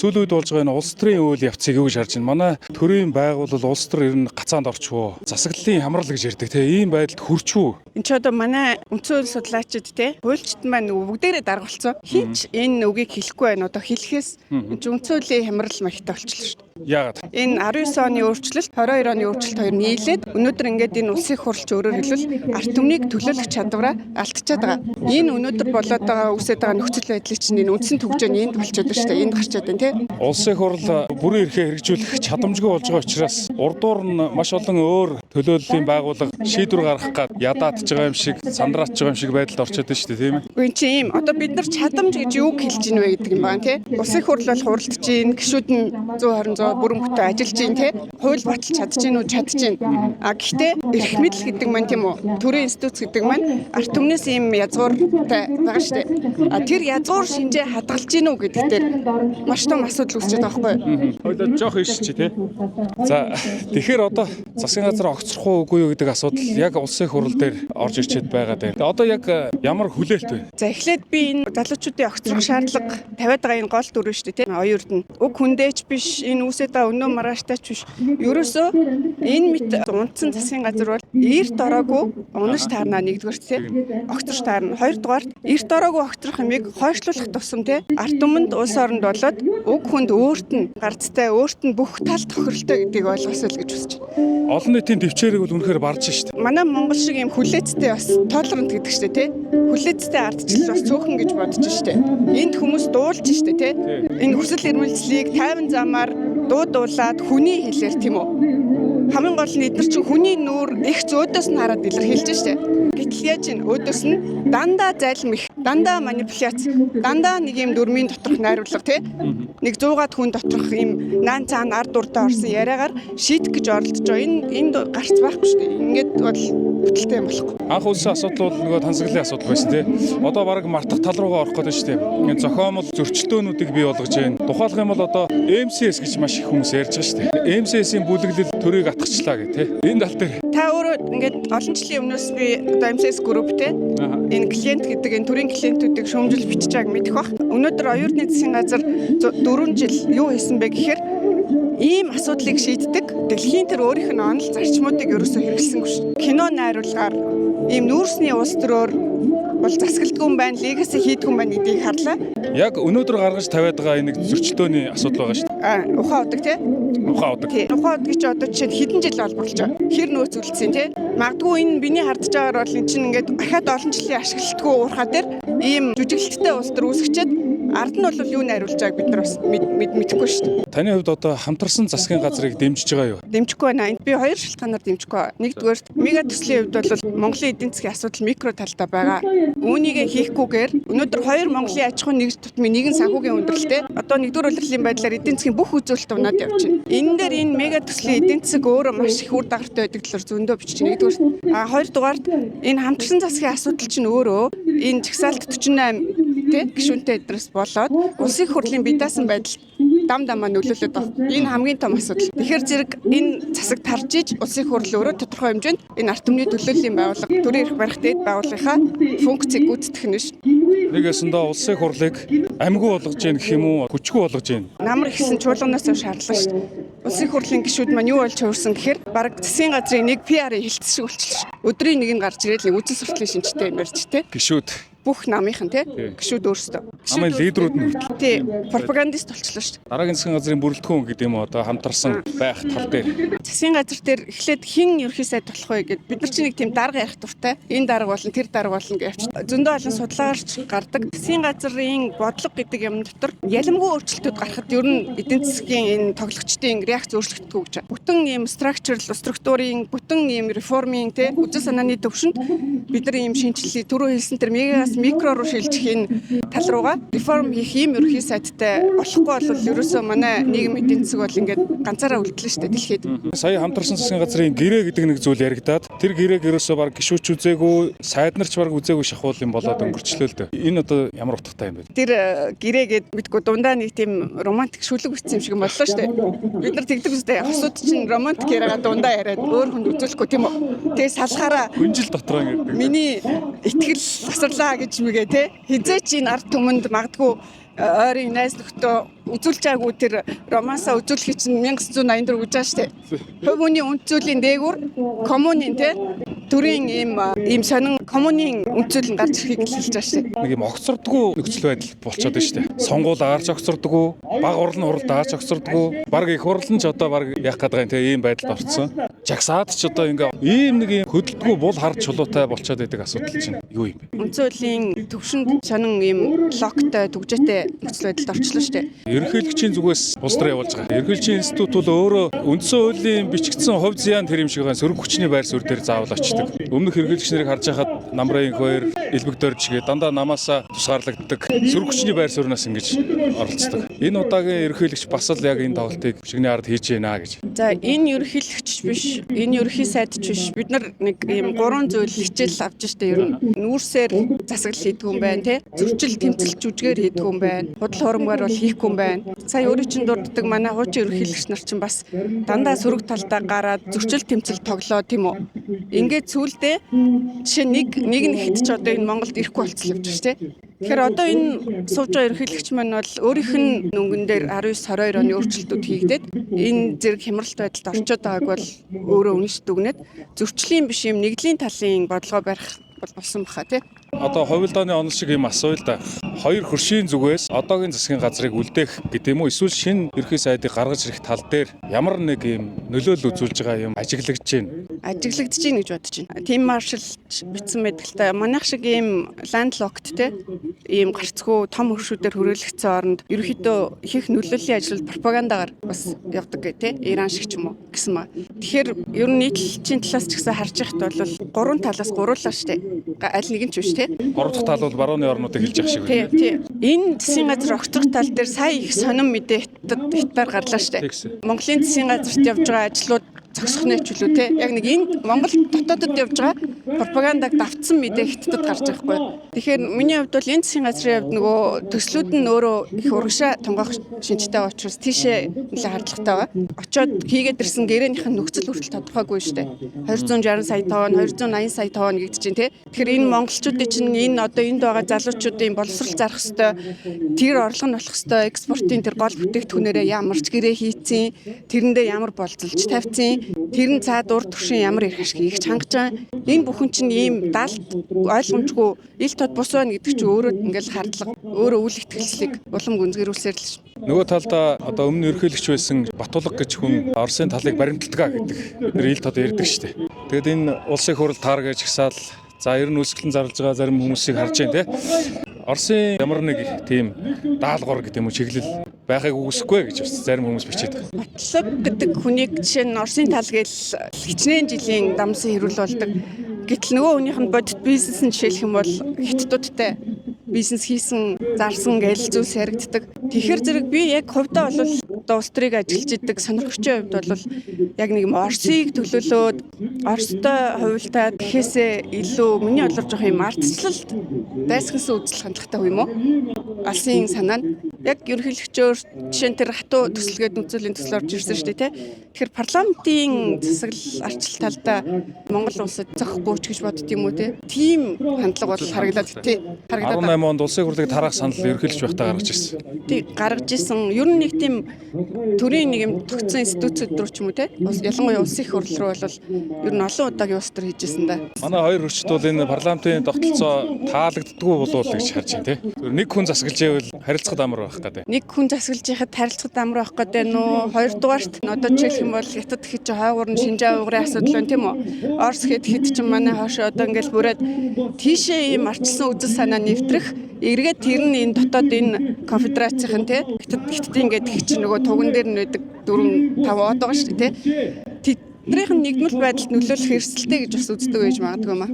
сүүлийн үед болж байгаа энэ улс төрийн үйл явцыг юу гэж харж байна? Манай төрийн байгууллал улс төр ер нь гацаанд орчихвоо. Засаглалын хамрал гэж ярьдаг те. Ийм байдалд хүрчүү. Энд ч одоо манай үндсэн судлаачид те хуульчид маань бүгдээрээ дарга болсон. Хинч энэ үгийг хэлэхгүй байна. Одоо хэлэхээс үндсэн хуулийн хамрал маягтай болчихлоо шүү дээ. Яагаад? Энэ 19 оны өөрчлөлт, 22 оны өөрчлөлт хоёр нийлээд өнөөдөр ингээд энэ улсын хурлч өөрөөр хэлбэл ард түмнийг төлөөлөх чадвараа алдчихад байгаа. Энэ өнөөдөр болоод байгаа үсэд байгаа нөхцөл байдлыг чинь энэ үндсэн түвжээний энд болчиход байна шүү дээ. Энд гарчаад байна тий. Улсын хурл бүрэн эрхээ хэрэгжүүлэх чадамжгүй болж байгаа учраас урдуур нь маш олон өөр төлөөллийн байгууллага шийдвэр гаргах гад ядаатж байгаа юм шиг, сандраатж байгаа юм шиг байдалд орчод байна шүү дээ, тийм ээ. Үгүй чи ийм одоо бид нар чадамж гэж юуг хэлж ийн вэ гэдэг юм байна тий. Улсын хурл бол хуралдаж ийн, гишүүд нь 120 бүрэн бүтэн ажиллаж ийн тий. Хууль баталж чадж ийн үү, чадж ийн. А гэхдээ эрх мэдэл гэдэг маань тийм үү? Төрийн институт гэдэг маань ард түмнээс ийм язгууртай байгаа шүү дээ. А тэр язгуур шинжээ хадгалж ийн үү гэдэг дээр маш том асуудал үүсчихэд байгаа байхгүй юу? Хойлоо жоох ийш чи тий. За тэгэхээр одоо засгийн газар огцрох уу үгүй юу гэдэг асуудал яг улсын хурал дээр орж ирчээд байгаа дээ. Одоо яг ямар хүлээлт вэ? За эхлээд би энэ залуучуудын огцрох шаардлага тавиад байгаа энэ гол дүр шүү дээ тий. Оюурд нь уг хүндээч биш, энэ үүсээд байгаа өнөө марааштай ч биш. Ерөөсөө энэ мэт унтсан засгийн газар бол эрт ороогүй унаж таарна нэгдүгээр тий. Огцрох таарна. Хоёрдугаар эрт ороогүй огцрох юмыг хойшлуулах тусам тий. Ард түмэнд улс оронд болоод уг хүнд өөрт нь гарцтай, өөрт нь бүх тал тохиролтой гэдгийг ойлгосоо л гэж үзэж байна. Олон нийтийн төвчээрийг бол үнэхээр барж шүү дээ. Манай Монгол шиг юм хүлээцтэй бас толерант гэдэг шүү дээ тий. Хүлээцтэй ардчлал бас цөөхөн гэж бодож шүү дээ. Энд хүмүүс дуулж шүү дээ тий. Энэ хүсэл эрмэлзлийг тайван замаар дуудуулаад хүний хэлээр тийм үү. Хамгийн гол нь эдгээр чинь хүний нүүр их зөөдөөс нь хараад илэрхийлж штэ. Гэтэл яаж ин өөдөөс нь дандаа зайлмих, дандаа манипуляц, дандаа нэг юм дөрмийн доторх найруулга тий. Нэг 100-аад хүн доторх юм наан цаана ард уртаа орсон яриагаар шийдэх гэж оролдож байгаа. Энд гарч байхгүй штэ. Ингээд бол бүтэлтэй юм болохгүй. Анх улсын асуудал бол нөгөө тансаглалын асуудал байсан тий. Одоо баг мартах тал руугаа орох гэдэг шүү дээ. Энэ зохиомол зөрчилдөөнүүдийг бий болгож байна. Тухайлх юм бол одоо MCS гэж маш их хүмүүс ярьж байгаа шүү дээ. MCS-ийн бүлэглэл төрийг атгачлаа гэх тий. Энэ тал дээр та өөрөө ингээд олон жилийн өмнөөс би одоо MCS group тий. Энэ клиент гэдэг энэ төрийн клиентүүдийг шүүмжил бичиж байгааг мэдэх бах. Өнөөдөр оюутны засгийн газар 4 жил юу хийсэн бэ гэхээр ийм асуудлыг шийддэг дэлхийн тэр өөрийнх нь онол зарчмуудыг ерөөсөө хэрэглэсэнгүй шүү. Кино найруулгаар ийм нүүрсний улс төрөөр бол засаглалгүй юм байна, легаси хийдгүй юм байна гэдгийг харлаа. Яг өнөөдөр гаргаж тавиад байгаа энэ зөрчилдөөний асуудал байгаа шүү дээ. Ухаан удаг тий. Ухаан удаг. Ухаан удаг чи одоо жишээ хэдэн жил болж байгаа. Хэр нөөц үлдсэн тий. Магадгүй энэ биний хардж байгаагаар бол эн чинь ингээд дахиад олон жилийн ашиглалтгүй уурхаа дээр ийм жүжиглэлттэй улс төр үүсгэчихэд ард нь бол юу найруулж байгааг бид нар бас мэдэхгүй шүү дээ. Таны хувьд одоо хамтарсан засгийн газрыг дэмжиж байгаа юу? Дэмжихгүй байна. Энд би хоёр шалтгаанаар дэмжихгүй. Нэгдүгээр мега төслийн хувьд бол Монголын эдийн засгийн асуудал микро талдаа байгаа. Үүнийг хийхгүйгээр өнөөдөр хоёр Монголын аж ахуйн нэгж тутмын нэгэн санхүүгийн өндөрлөлтөө одоо нэгдүгээр улирлын байдлаар эдийн засгийн бүх үзүүлэлт унаад явж байна. Энэ дээр энэ мега төслийн эдийн засаг өөрөө маш их үр дагавартай байдаг талаар зөндөө бичиж байна. Нэгдүгээр хоёрдугаар энэ хамтарсан засгийн асуудал чинь өөрөө энэ жагсаалт 48 гишүүнтэй эдрээс болоод улсын хурлын бие даасан байдал дамдамаа нөлөөлөд байгаа. Энэ хамгийн том асуудал. Тэгэхээр зэрэг энэ засаг тарж иж улсын хурл өөрөө тодорхой хэмжээнд энэ ард түмний төлөөллийн байгууллага төрийн эрх барих дэд байгууллагынхаа функцийг гүйцэтгэх нь шүү. Нэгээсэндээ улсын хурлыг амьгүй болгож гин гэх юм уу, хүчгүй болгож гин. Намар ихсэн чуулганаас шаардлагатай шүү. Улсын хурлын гишүүд маань юу болж хувирсан гэхээр бараг засгийн газрын нэг PR-ийн хилцэл шиг болчихлоо шүү. Өдрийн нэг нь гарч ирээд нэг үзэл сурталын шинжтэй юм ярьж тэ. Гишүүд бүх намынхан тий гişүүд өөрсдөө амын лидерүүд нь хүртэл тий пропагандист болчихлоо шүү дээ. Дараагийн засгийн газрын бүрэлдэхүүн гэдэг юм уу одоо хамтарсан байх тал дээр засгийн газар дээр эхлээд хэн ерхий сайд болох вэ гэд бид нар чинь нэг тийм дарга ярих дуртай. Энэ дарга болон тэр дарга болно гэж явчих. Зөндөө олон судалгаач гардаг. Засгийн газрын бодлого гэдэг юм дотор ялимгүй өөрчлөлтүүд гарахад ер нь эдийн засгийн энэ тоглогчдын реакц өөрчлөгддөг гэж байна. Бүтэн ийм структурын бүтэн ийм реформын тий үзэл санааны төвшөнд бид нар ийм шинжилгээ түрүү хэлсэн тэр микро руу шилжих энэ тал руугаа реформ хийх юм ерхий сайдтай болохгүй бол ерөөсөө манай нийгэм эдийн засаг бол ингээд ганцаараа үлдлээ шүү дээ дэлхийд. Сая хамтарсан засгийн газрын гэрээ гэдэг нэг зүйл яригадаад тэр гэрээг ерөөсөө баг гişүүч үзээгүй, сайд нар ч баг үзээгүй шахуул юм болоод өнгөрчлөө л дээ. Энэ одоо ямар утгатай юм бэ? Тэр гэрээгээд мэдгүй дундаа нэг тийм романтик шүлэг бичсэн юм шиг боллоо шүү дээ. Бид нар тэгдэг үстэй хосууд чинь романтик яриагаа дундаа яриад өөр хүнд үзүүлэхгүй тийм үү. Тэгээ салхаараа хүнжил дотроо ингэдэг. Миний итгэл тасарлаа гэж мэгээ те хизээч энэ ард түмэнд магадгүй ойрын найз нөхдөө үзүүлж байгаагүй тэр романсаа үзүүлэх чинь 1984 гэж байгаа шүү дээ. Хувь хүний үнд зүйлийн дээгүүр коммунийн те төрийн ийм сонин коммунийн үнд зүйл нь гарч ирэхийг хэлж байгаа шүү дээ. Нэг юм огцордгүй нөхцөл байдал болчиход байна шүү дээ. Сонгуул аарч огцордгүй, баг урлан хуралд аарч огцордгүй, баг их хурлан ч одоо баг яах гэдэг юм те ийм байдалд орцсон. Жагсаад ч одоо ингээ ийм нэг юм хөдөлгөө бул хард чулуутай болчиход байдаг асуудал чинь юу юм бэ? Үнд зүйлийн төвшөнд сонин ийм логтой түгжээтэй нөхцөл байдалд орчлоо шүү дээ. Ерөнхийлөгчийн зүгээс улс төр явуулж байгаа. Ерөнхийлөгчийн институт бол өөрөө үндсэн хуулийн бичигдсэн хувь заяан тэр юм шиг байгаа сөрөг хүчний байр суурь дээр заавал очдог. Өмнөх ерөнхийлөгч нарыг харж байхад намрын хоёр элбэг дөржгээ дандаа намаасаа тусгаарлагддаг сөрөг хүчний байр сууриас ингэж оролцдог. Энэ удаагийн ерөнхийлөгч бас л яг энэ тоглолтыг шигний ард хийж байна гэж. За энэ ерөнхийлөгч биш, энэ ерөнхий сайдч биш. Бид нар нэг ийм 3 зүйл хичээл авч штэ ер нь. Нүүрсээр засаглал хийдэг юм байна те. Зөрчил тэмцэлт жүжгээр хийдэг юм байна. Худал хурамгаар бол хийхгүй юм байна. Сая өөрийн чинь дурддаг манай хуучин ерөнхийлөгч нар чинь бас дандаа сөрөг талдаа гараад зөрчил тэмцэлт тоглоо тийм үү. Ингээд сүүлдээ жишээ нэг нь хэд ч одоо энэ Монголд ирэхгүй болцлоо гэж штэ. Тэгэхээр одоо энэ сууж байгаа ерөнхийлөгч маань бол өөрийнх нь нүнгэн дээр 19-22 оны өөрчлөлтүүд хийгдээд энэ зэрэг хямралт байдалд орчод байгааг бол өөрөө үнэлж дүгнээд зөрчлийн биш юм нэгдлийн талын бодлого барих болсон баха тий. Одоо хувилдааны онол шиг юм асууя л да. Хоёр хөршийн зүгээс одоогийн засгийн газрыг үлдээх гэдэг юм уу? Эсвэл шинэ ерхий сайдыг гаргаж ирэх тал дээр ямар нэг юм нөлөөлөл үзүүлж байгаа юм ажиглагдж байна? Ажиглагдж байна гэж бодож байна. Тим маршалч бичсэн байдаг л та. Манайх шиг ийм ландлокт те ийм гарцгүй том хөршүүдээр хөрөөлөгдсөн оронд ерөнхийдөө их нөлөөллийн ажил пропагандагаар бас явдаг гэх те. Иран шиг ч юм уу гэсэн маа. Тэгэхээр ер нь нийтлэлийн талаас ч гэсэн харж яхад бол 3 талаас гуруулаа штэ. Аль нэг нь ч биш те. 3 дахь тал бол барууны орнуудыг хэлж явах шиг байна. Тийм. Энэ засгийн газар огцрох тал дээр сая их сонин мэдээ хятад гарлаа штэ. Монголын засгийн газарт явж байгаа ажлууд зогсох нэ ч үлээ те. Яг нэг энэ Монгол дотоодод явж байгаа пропагандаг давтсан мэдээ хятадд гарч байгаа хгүй. Тэгэхээр миний хувьд бол энэ засгийн газрын хувьд нөгөө төслүүд нь өөрөө их урагшаа тонгох шинжтэй учраас тийшээ нэлээд хандлагатай ба. Очоод хийгээд ирсэн гэрээнийх нь нөхцөл хүртэл тодорхойгүй штэ. 260 сая тонн, 280 сая тонн гэдэг чинь те. Тэгэхээр энэ монголчуудын чинь энэ одоо энд байгаа залуучуудын боловсрол зарах хэвээр тэр орлого нь болох хэвээр экспортын тэр гол бүтээгдэхүүнээрээ ямар ч гэрээ хийцэн, тэрэндээ ямар болцолж тавьцэн, тэр нь цаад урд туршин ямар их ашиг их чангаж байгаа. Энэ бүхэн чинь ийм далд ойлгомжгүй ил тод бус байна гэдэг чинь өөрөө ингээл хардлага, өөрөө үйл ихтгэлцлийг улам гүнзгийрүүлсээр л ш. Нөгөө талдаа одоо өмнө ерөнхийлөгч байсан Батулга гэж хүн Оросын талыг баримталдаг гэдэг бид ил тод ярьдаг шүү дээ. Тэгэд энэ улсын хурал тааргаж гисаал за ер нь үлсгэлэн зарлж байгаа зарим хүмүүсийг харж байна те. Оросын ямар нэг тийм даалгавар гэдэг юм уу чиглэл байхыг үгүйсэхгүй гэж бас зарим хүмүүс бичээд байгаа. Батлаг гэдэг хүнийг жишээ нь Оросын тал гээл хичнээн жилийн дамсан хэрүүл болдог. Гэтэл нөгөө хүнийх нь бодит бизнес нь жишээлх юм бол хятадуудтай бизнес хийсэн, зарсан гээл зүйлс яригддаг. Тэгэхээр зэрэг би яг хувьдаа бол улс төрийг ажиллаж идэг сонирхогчийн хувьд бол яг нэг юм Оросыг төлөөлөөд Оростой хувилтаа гэхээсээ илүү миний бодлоор жоох юм ардчлалд дайсагсан үзэл хандлагатай юм уу? Алсын санаа нь яг ерөнхийлөгчөөр жишээ нь тэр хатуу төсөлгээд үзүүлэн төсөл орж ирсэн шүү дээ тий. Тэгэхээр парламентын засаглал арчил талдаа Монгол улсад зохихгүй ч гэж бодд юм уу тий. Тийм хандлага бол хараглаад тий. 18 онд улсын хурлыг тараах санал ерөнхийлөгч байхдаа гаргаж ирсэн. Тий гаргаж ирсэн. Ер нь нэг тийм төрийн нэг юм тогтсон институцүүд рүү ч юм уу тий. Ялангуяа улсын их хурл руу бол ер нь олон удаагийн улс төр хийжсэн да. Манай хоёр хөрчд бол энэ парламентын тогтолцоо таалагддаггүй болов уу гэж харж байна тий. Нэг хүн засаглаж ивэл харилцахад амар байх гэдэг. Нэг хүн засаглаж яхад харилцахад амар байх гэдэг нөө хоёрдугаарт одоо жишээлх юм бол хятад хэд ч хаагуур нь шинжаа угрын асуудал байна тийм үү. Орос хэд ч манай хоошоо одоо ингээл бүрээд тийшээ ийм арчилсан үзэл санаа нэвтрэх эргээд тэр нь энэ дотоод энэ конфедерацийн тий хятадын ингээд их чинь нөгөө туган дээр нь байдаг 4-5 од байгаа шүү дээ тий. Тэднийх нь нэгдмэл байдалд нөлөөлөх эрсдэлтэй гэж бас үздэг байж магадгүй юм аа.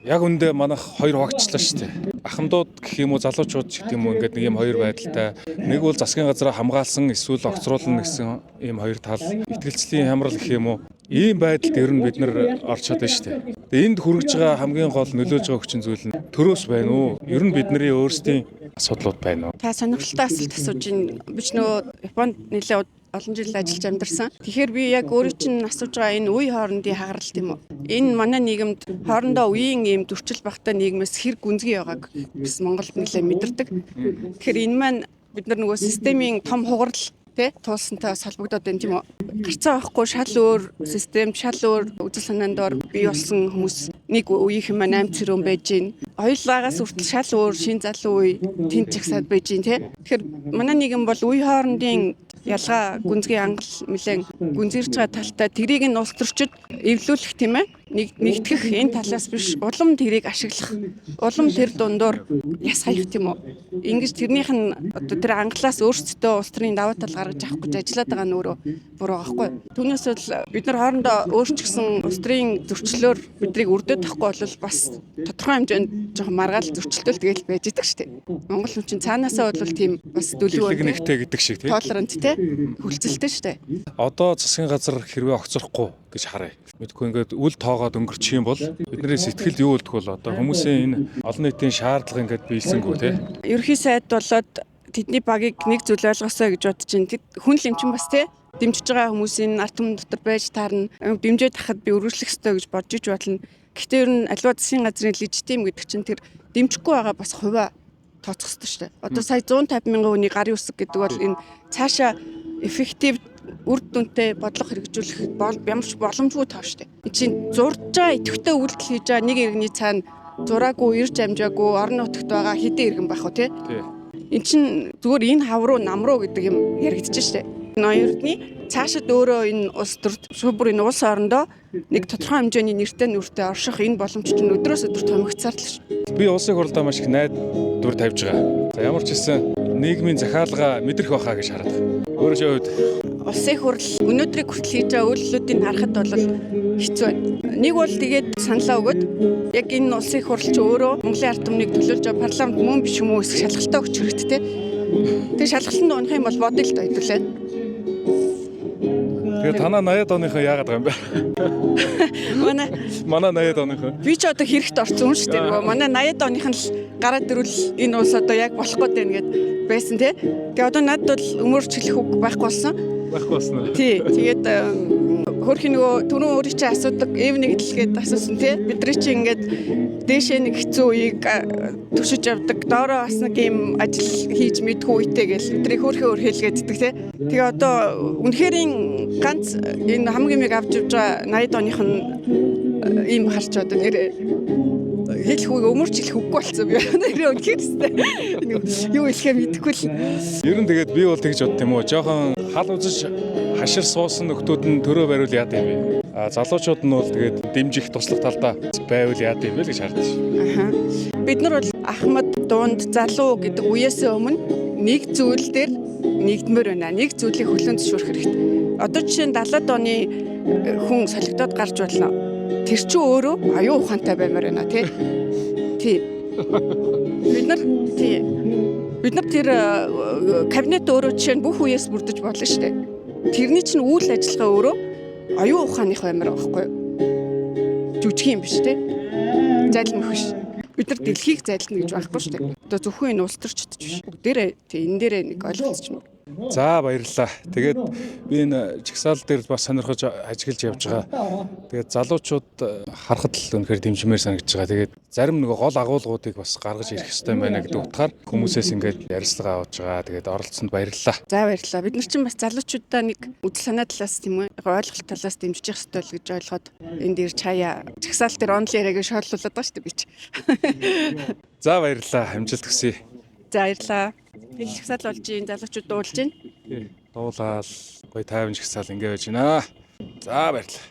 Яг үндэ манайх хоёр хогчлаа шүү дээ. Ахмадууд гэх юм уу залуучууд ч гэдэг юм уу ингээд нэг юм хоёр байдалтай. Нэг бол засгийн газраа хамгаалсан эсвэл огцруулна гэсэн ийм хоёр тал. Итгэлцлийн хямрал гэх юм уу. Ийм байдалд ер нь бид нар орчод байна шүү дээ. Тэгээ энд хүрэж байгаа хамгийн гол нөлөөлж байгаа хүчин зүйл нь төрөөс байна уу? Ер нь бидний өөрсдийн асуудлууд байна уу? Та сонирхолтой асуулт асууж байна. Би ч нөгөө Японд нэлээд олон жил ажиллаж амьдарсан. Тэгэхээр би яг өөрөө чинь асууж байгаа энэ үе хоорондын хагаралт юм уу? Энэ манай нийгэмд хоорондоо үеийн ийм зөрчил багтай нийгмээс хэр гүнзгий байгааг бид Монголд нэлээд мэдэрдэг. Тэгэхээр энэ маань бид нар нөгөө системийн том хугарал тэ туулсантай холбогдоод байна тийм үү. Гарцаа байхгүй шал өөр систем, шал өөр үзэл санаанд ор бий болсон хүмүүс нэг үеийнхэн маань 8 цэрүүн байж гин. Хоёулагаас хүртэл шал өөр шин залуу үе тэнд чагсаад байж гин тэ. Тэгэхээр манай нийгэм бол үе хоорондын ялгаа гүнзгий ангал нэлээд гүнзгийрч байгаа талтай тэрийг нь улс төрчид эвлүүлэх тийм ээ. Нэгтгэх энэ талаас биш улам тэрийг ашиглах улам тэр дундуур яс хаях тийм үү. Ингэж тэрнийх нь одоо тэр ангалаас өөрсдөө улс төрийн даваа тал гаргаж авах гэж ажиллаад байгаа нь өөрөө буруу байхгүй. Түүнээс бол бид нар хоорондоо өөрчлөсөн улс төрийн зөрчлөөр биднийг өрдөөд тахгүй бол бас тодорхой хэмжээнд жоохон маргаал зөрчилдөөл тэгэл байж идэг шүү дээ. Монгол хүн чинь цаанаасаа бол тийм бас дүлгөө нэгтэй гэдэг шиг тийм. Толерант тийм хүлцэлтэй шүү дээ. Одоо засгийн газар хэрвээ огцрохгүй гэж харъя. Мэдгүй ингээд үл тоогоод өнгөрчих юм бол бидний сэтгэлд юу үлдэх бол одоо хүмүүсийн энэ олон нийтийн шаардлага ингээд биелсэнгүй тийм. Ерөнхий сайд болоод тэдний багийг нэг зүйл ойлгосоо гэж бодож байна. Хүн л эмчин бас тийм дэмжиж байгаа хүмүүсийн ард түмэн дотор байж таарна. Дэмжиж тахад би өргөжлөх ёстой гэж бодож иж бодлоо. Гэхдээ ер нь аливаа засгийн газрын легитим гэдэг чинь тэр дэмжихгүй байгаа бас хувиа тооцох ёстой шүү дээ. Одоо сая 150 мянган хүний гарын үсэг гэдэг бол энэ цаашаа эффектив үр дүнтэй бодлого хэрэгжүүлэх ямар ч боломжгүй тоо шүү дээ. Энэ чинь зурж байгаа идэвхтэй үйлдэл хийж байгаа нэг иргэний цаана зураагүй, ирж амжаагүй орон нутагт байгаа хэдэн иргэн байх уу тий? Эн чинь зүгээр энэ хав руу нам руу гэдэг юм яригдчих шүү дээ. Ноёрдны цаашид өөрөө энэ улс төрд бүр энэ улс орондоо нэг тодорхой хэмжээний нэртэй нүртэй орших энэ боломж чинь өдрөөс өдөрт томигцаар л шүү. Би улсын хурлаа маш их найдвар тавьж байгаа. За ямар ч хэлсэн нийгмийн захиалга мэдрэх байхаа гэж хараад байна. Өөрөөр хэлбэл улсын хурл өнөөдрийг хүртэл хийж байгаа үйлдэлүүдийг харахад бол хэцүү байна. Нэг бол тэгээд саналаа өгöd яг энэ улсын хурл ч өөрөө Монголын ард түмнийг төлөөлж байгаа парламент мөн биш юм уу гэсэн шалгалтаа өгч хэрэгтэй. Тэгээд шалгалтанд унах юм бол бодъё л доо хэвлээ. Тэгээ танаа 80-аад оныхоо яагаад байгаа юм бэ? Манай 80-аад оныхоо. Би ч одоо хэрэгт орсон юм шүү дээ. Нөгөө манай 80-аад оных нь л гараад ирвэл энэ улс одоо яг болох гээд байна гэд байсан тий. Тэгээ одоо надад бол өмөрчлөх үг байхгүй болсон. Байхгүй болсон уу? Тий. Тэгээд хөрхийн нөгөө түрүүн өөрийн чинь асуудаг эв нэгдэлгээд асуусан тий. Бидний чинь ингээд дээшээ нэг хэцүү үеийг төшөж явдаг. Доороо бас нэг юм ажил хийж мэдгүй үетэй гэл бидний хөрхөө өрхөөлгээд иддэг тий. Тэгээ одоо үнэхээр ганц энэ хамгийн мэг авч явж байгаа 80 оных нь ийм харч одоо нэр хэлэх үг өмөрчлөх үггүй болсон би. Нэр үнэхээр юу хэлэхээ мэдэхгүй л. Ер нь тэгээд би бол тэгж бод тийм үү. Жохон хал үзэж хашир суусан нөхдүүд нь төрөө бариул яад юм бэ? Залуучууд нь бол тэгээд дэмжих туслах талдаа байвал яад юм бэ гэж хардаж. Аха. Бид нар бол Ахмад дунд залуу гэдэг үеэс өмнө нэг зүйл дээр нэгдмээр байна. Нэг зүйлийг хөлөөнд зөвшөөрөх хэрэгтэй. Одоо жишээ нь 70-аад оны хүн солигдоод гарч болно. Тэр чинь өөрөө аюу ухаантай баймаар байна тий. Тий. Бид нар тэр кабинет өөрөө жишээ нь бүх үеэс бүрдэж болно шүү дээ. Тэрний чинь үйл ажиллагаа өөрөө аюу ухааных баймаар байгаа байхгүй юу? Жүжиг юм биш тий. Зайлмах биш. Бид нар дэлхийг зайлна гэж байхгүй шүү дээ. Одоо зөвхөн энэ улс төрчд ч биш. Бүгдээрээ тий энэ дээрээ нэг ойлголцож байна. За баярлалаа. Тэгээд би энэ чагсаал дээр бас сонирхож ажиглаж явж байгаа. Тэгээд залуучууд харахад л үнэхээр дэмжмээр санагдаж байгаа. Тэгээд зарим нэг гол агуулгуудыг бас гаргаж ирэх хэрэгтэй байна гэдэг утгаар хүмүүсээс ингээд ярилцлага авч байгаа. Тэгээд оролцсонд баярлалаа. За баярлалаа. Бид нар чинь бас залуучуудаа нэг үдэл санаа талаас тийм үү ойлголт талаас дэмжиж явах хэрэгтэй л гэж ойлгоод энд ирж хаяа чагсаал дээр онлын яриаг шооллуулад байгаа шүү дээ би чи. За баярлалаа. Амжилт хүсье. За баярлалаа. Хэл чагсаал болж ийн залуучууд дуулж байна. Дуулаад гоё тайван чагсаал ингэ байж байна. За баярлалаа.